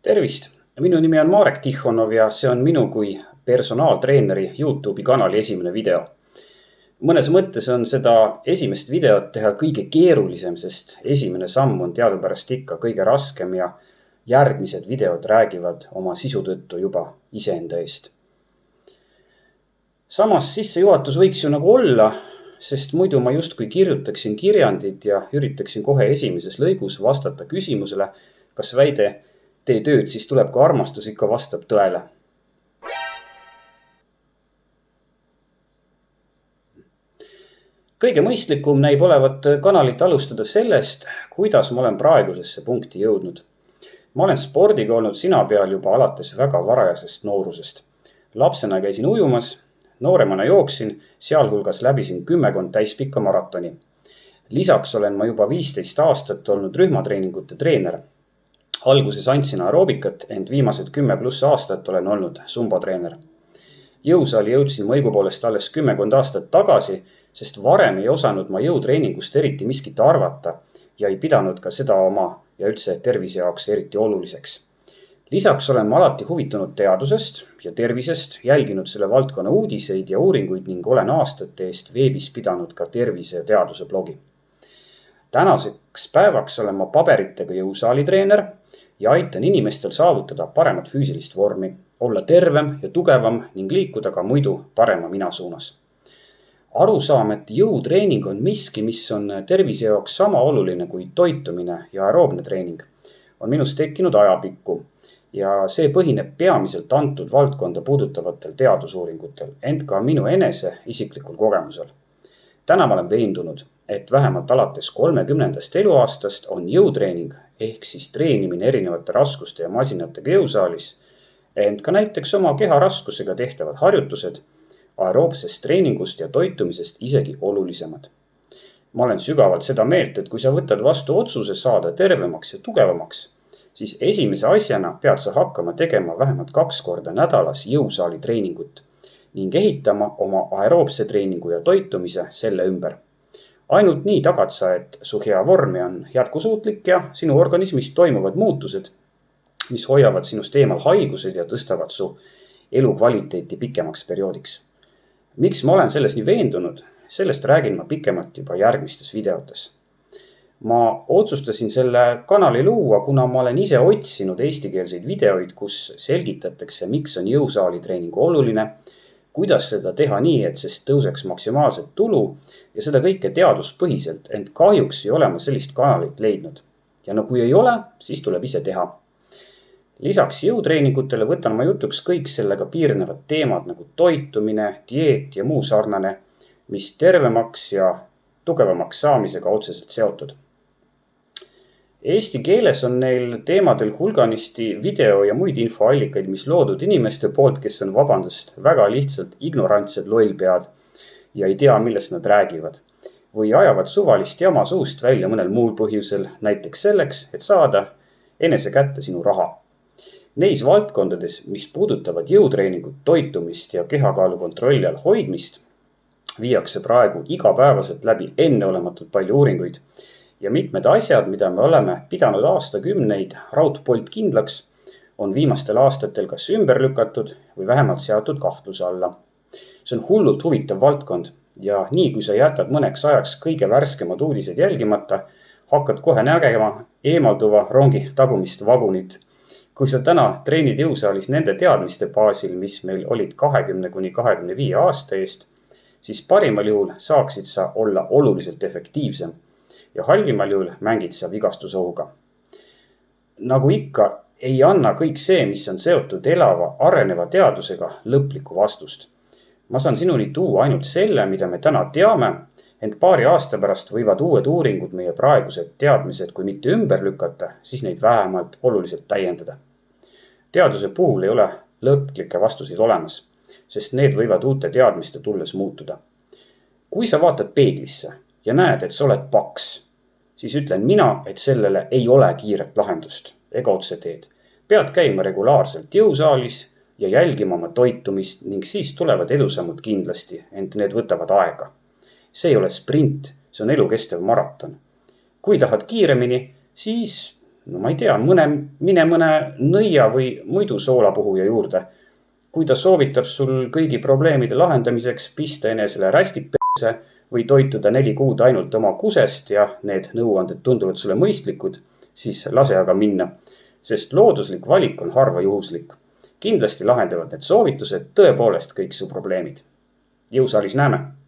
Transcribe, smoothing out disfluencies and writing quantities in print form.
Tervist! Minu nimi on Marek Tihhonov ja see on minu kui personaaltreeneri YouTube'i kanali esimene video. Mõnes mõttes on seda esimest videot teha kõige keerulisem, sest esimene samm on teadupärast ikka kõige raskem ja järgmised videod räägivad oma sisu tõttu juba iseenda eest. Samas sissejuhatus võiks ju nagu olla, sest muidu ma justkui kirjutaksin kirjandit ja üritaksin kohe esimeses lõigus vastata küsimusele, kas väide tee tööd, siis tuleb ka armastus ikka vastab tõele. Kõige mõistlikum näib olevat kanalit alustada sellest, kuidas ma olen praegusesse punkti jõudnud. Ma olen spordiga olnud sina peal juba alates väga varajasest noorusest. Lapsena käisin ujumas, nooremana jooksin, sealhulgas läbisin 10 täispikka maratoni. Lisaks olen ma juba 15 aastat olnud rühmatreeningute treener. Alguses andsin aeroobikat, ent viimased 10+ aastat olen olnud sumbatreener. Jõusaali jõudsin ma õigupoolest alles 10 aastat tagasi, sest varem ei osanud ma jõutreeningust eriti miskit arvata ja ei pidanud ka seda oma ja üldse tervise jaoks eriti oluliseks. Lisaks olen ma alati huvitunud teadusest ja tervisest, jälginud selle valdkonna uudiseid ja uuringuid ning olen aastate eest veebis pidanud ka tervise ja teaduse blogi. Tänaseks päevaks olen ma paberitega jõusaalitreener ja aitan inimestel saavutada paremat füüsilist vormi, olla tervem ja tugevam ning liikuda ka muidu parema mina suunas. Arusaam, et jõutreening on miski, mis on tervise jaoks sama oluline kui toitumine ja aeroobne treening, on minust tekkinud ajapikku ja see põhineb peamiselt antud valdkonda puudutavatel teadusuuringutel, ent ka minu enese isiklikul kogemusel. Täna ma olen veendunud, et vähemalt alates 30. eluaastast on jõutreening ehk siis treenimine erinevate raskuste ja masinatega jõusaalis, ent ka näiteks oma keha raskusega tehtavad harjutused aeroobsest treeningust ja toitumisest isegi olulisemad. Ma olen sügavalt seda meelt, et kui sa võtad vastu otsuse saada tervemaks ja tugevamaks, siis esimese asjana pead sa hakkama tegema vähemalt 2 korda nädalas jõusaali treeningut ning ehitama oma aeroobse treeningu ja toitumise selle ümber. Ainult nii tagad sa, et su hea vormi on jätkusuutlik ja sinu organismis toimuvad muutused, mis hoiavad sinust eemal haigused ja tõstavad su elukvaliteeti pikemaks perioodiks. Miks ma olen selles nii veendunud? Sellest räägin ma pikemalt juba järgmistes videotes. Ma otsustasin selle kanali luua, kuna ma olen ise otsinud eestikeelseid videoid, kus selgitatakse, miks on jõusaali treeningu oluline, kuidas seda teha nii, et sest tõuseks maksimaalset tulu ja seda kõike teaduspõhiselt, ent kahjuks ei ole ma sellist kanalit leidnud. Ja no kui ei ole, siis tuleb ise teha. Lisaks jõutreeningutele võtan ma jutuks kõik sellega piirnevad teemad nagu toitumine, dieet ja muu sarnane, mis tervemaks ja tugevamaks saamisega otseselt seotud. Eesti keeles on neil teemadel hulganisti video ja muid infoallikaid, mis loodud inimeste poolt, kes on väga lihtsalt ignorantsed lollpead ja ei tea, millest nad räägivad. Või ajavad suvalist jama suust välja mõnel muul põhjusel, näiteks selleks, et saada enese kätte sinu raha. Neis valdkondades, mis puudutavad jõutreeningut, toitumist ja kehakaalu kontrolli all hoidmist, viiakse praegu igapäevaselt läbi enneolematult palju uuringuid. Ja mitmed asjad, mida me oleme pidanud aastakümneid raudpolt kindlaks, on viimastel aastatel kas ümber lükatud või vähemalt seatud kahtluse alla. See on hullult huvitav valdkond ja nii kui sa jätad mõneks ajaks kõige värskemad uudised jälgimata, hakkad kohe nägema eemalduva rongi tagumist vagunit. Kui sa täna treenid jõusaalis nende teadmiste baasil, mis meil olid 20–25 aasta eest, siis parimal juhul saaksid sa olla oluliselt efektiivsem ja halvimal juhul mängid sa vigastusohuga. Nagu ikka, ei anna kõik see, mis on seotud elava, areneva teadusega, lõplikku vastust. Ma saan sinuni tuua ainult selle, mida me täna teame, ent paari aasta pärast võivad uued uuringud meie praegused teadmised, kui mitte ümber lükata, siis neid vähemalt oluliselt täiendada. Teaduse puhul ei ole lõplikke vastuseid olemas, sest need võivad uute teadmiste tulles muutuda. Kui sa vaatad peeglisse ja näed, et sa oled paks, siis ütlen mina, et sellele ei ole kiiret lahendust ega otseteed. Pead käima regulaarselt jõusaalis ja jälgima oma toitumist ning siis tulevad edusammud kindlasti, ent need võtavad aega. See ei ole sprint, see on elukestev maraton. Kui tahad kiiremini, siis No ma ei tea, mine mõne nõia või muidu soolapuhuja juurde. Kui ta soovitab sul kõigi probleemide lahendamiseks pista enesele rästik p***se või toituda 4 kuud ainult oma kusest ja need nõuanded tunduvad sulle mõistlikud, siis lase aga minna, sest looduslik valik on harva juhuslik. Kindlasti lahendavad need soovitused tõepoolest kõik su probleemid. Jõusaalis näeme!